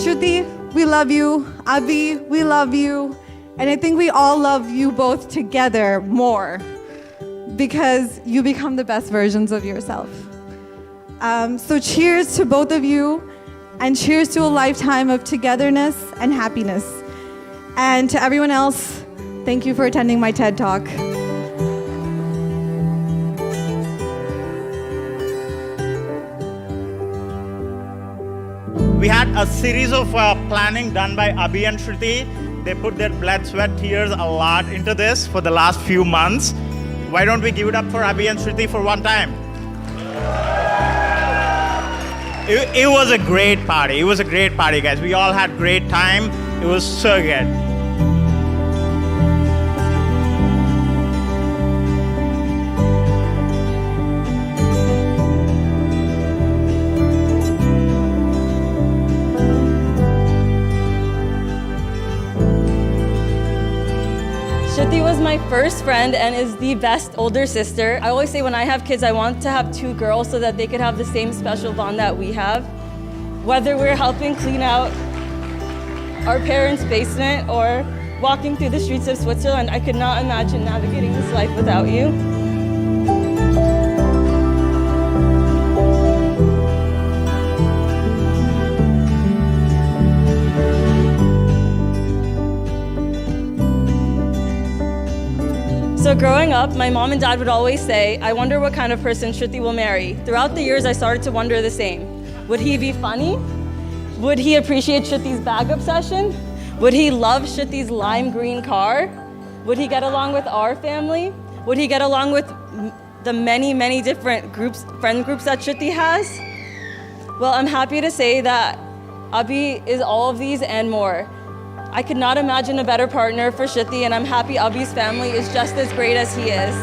Shruti, we love you. Abhi, we love you. And I think we all love you both together more because you become the best versions of yourself. So cheers to both of you, and cheers to a lifetime of togetherness and happiness. And to everyone else, thank you for attending my TED Talk. We had a series of planning done by Abhi and Shruti. They put their blood, sweat, tears a lot into this for the last few months. Why don't we give it up for Abhi and Shruti for one time? It was a great party. It was a great party, guys. We all had great time. It was so good. Shruti was my first friend and is the best older sister. I always say when I have kids, I want to have 2 girls so that they could have the same special bond that we have. Whether we're helping clean out our parents' basement or walking through the streets of Switzerland, I could not imagine navigating this life without you. So growing up, my mom and dad would always say, I wonder what kind of person Shruti will marry. Throughout the years, I started to wonder the same. Would he be funny? Would he appreciate Shruti's bag obsession? Would he love Shruti's lime green car? Would he get along with our family? Would he get along with the many, many different friend groups that Shruti has? Well, I'm happy to say that Abhi is all of these and more. I could not imagine a better partner for Shruti, and I'm happy Abhi's family is just as great as he is.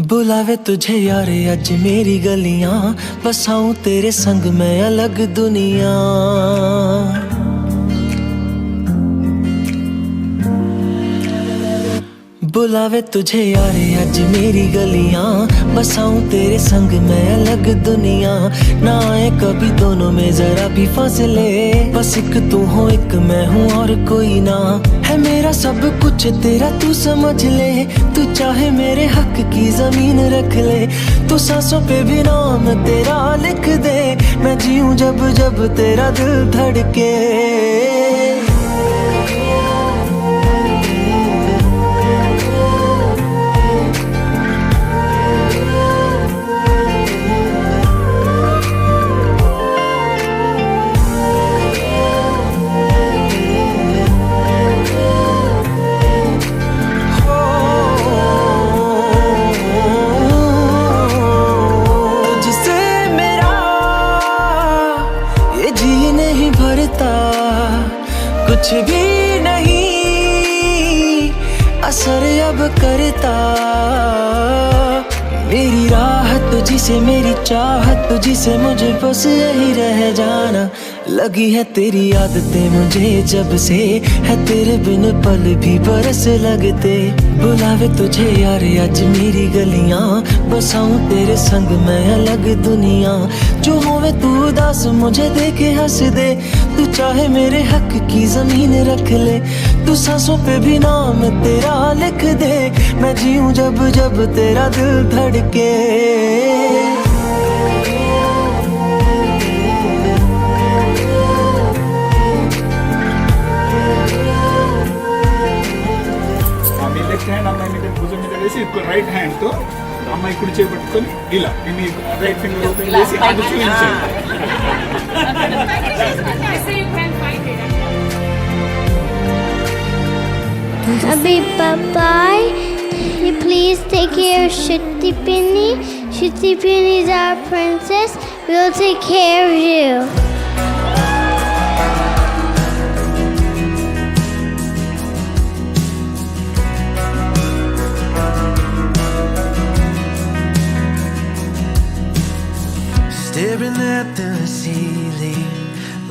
बुलावे तुझे यारे अज मेरी गलियां, बसाऊं तेरे संग मैं अलग दुनिया। बुलावे तुझे यारे अज मेरी गलियां, बसाऊं तेरे संग मैं अलग दुनिया। ना आए कभी दोनों में जरा भी फासले, बस एक तू हो एक मैं हूँ और कोई ना। है मेरा सब कुछ तेरा तू समझ ले, तू चाहे मेरे हक की जमीन रख ले। तू सांसों पे भी नाम तेरा लिख दे, मैं जीऊं जब जब तेरा दिल धड़के। कुछ भी नहीं असर अब करता, मेरी राह तुझी से मेरी चाहत तुझी से, मुझे बस यही रह जाना। लगी है तेरी आदतें मुझे जब से, है तेरे बिन पल भी बरस लगते। बुलावे तुझे यारे आज मेरी गलियां, बसाऊं तेरे संग मैं अलग दुनिया। जो होवे तू उदास मुझे देखे हंस दे, तू चाहे मेरे हक की जमीन रख ले। तू सांसों पे भी नाम तेरा लिख दे, मैं जीऊं जब जब तेरा दिल धड़के। లెఫ్ట్ హ్యాండ్ అమ్మాయి మీద భుజం మీద వేసి రైట్ హ్యాండ్ తో అమ్మాయి కుడి చేయి పట్టుకొని ఇలా మీ రైట్ ఫింగర్ ఓపెన్ చేసి అది చూపించండి. Abhi, bye-bye. You please take care of Shruti Pinny. Shruti Pinny is our princess. We'll take care of you. Staring at the ceiling,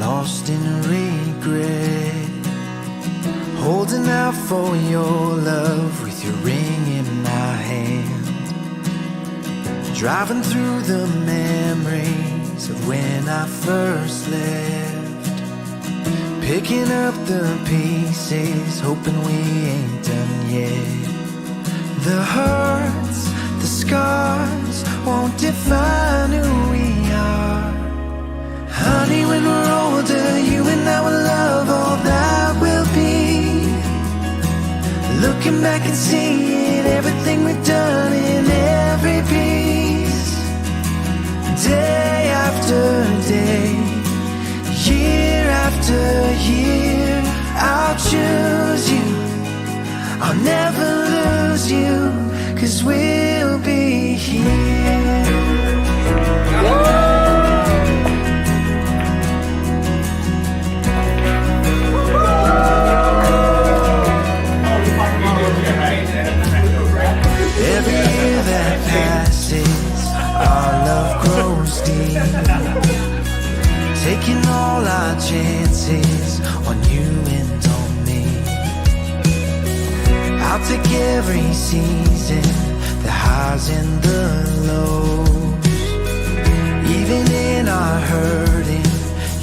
lost in regret. Holding out for your love with your ring in my hand. Driving through the memories of when I first left. Picking up the pieces, hoping we ain't done yet. The hurts, the scars won't define who we are. Honey, when we're older, you and I will love all that will be. Looking back and seeing everything we've done in every piece. Day after day, year after year, I'll choose you. I'll never lose you, 'cause we'll be here. Every year that passes, our love grows deep. Taking all our chances on you and on me. I'll take every season, the highs and the lows. Even in our hurting,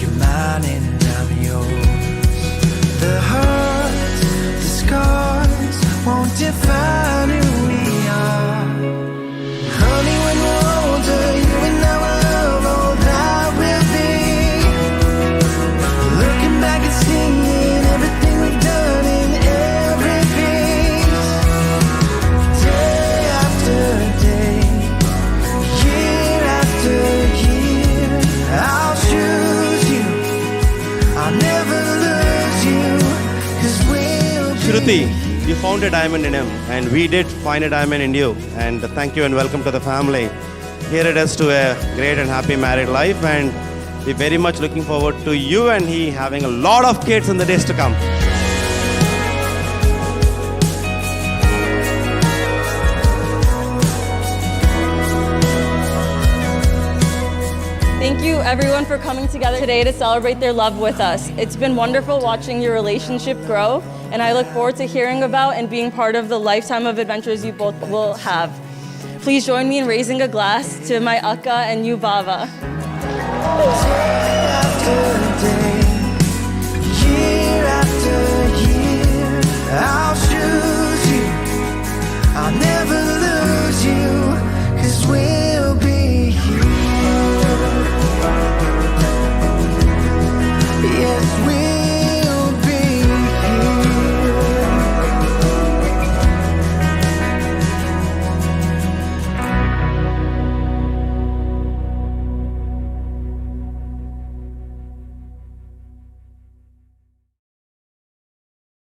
you're mine and I'm yours. The hurts, the scars won't define who we are. Honey, when we're older, you and I will love all that will be. Looking back and seeing everything we've done in every piece. Day after day, year after year, I'll choose you. I'll never lose you, 'cause we'll be. Shruti, you found a diamond in him, and we did find a diamond in you. And thank you and welcome to the family. Here it is to a great and happy married life, and we're very much looking forward to you and he having a lot of kids in the days to come. Thank you everyone for coming together today to celebrate their love with us. It's been wonderful watching your relationship grow, and I look forward to hearing about and being part of the lifetime of adventures you both will have. Please join me in raising a glass to my Akka and you, Bava. Day after day, year after year, I'll choose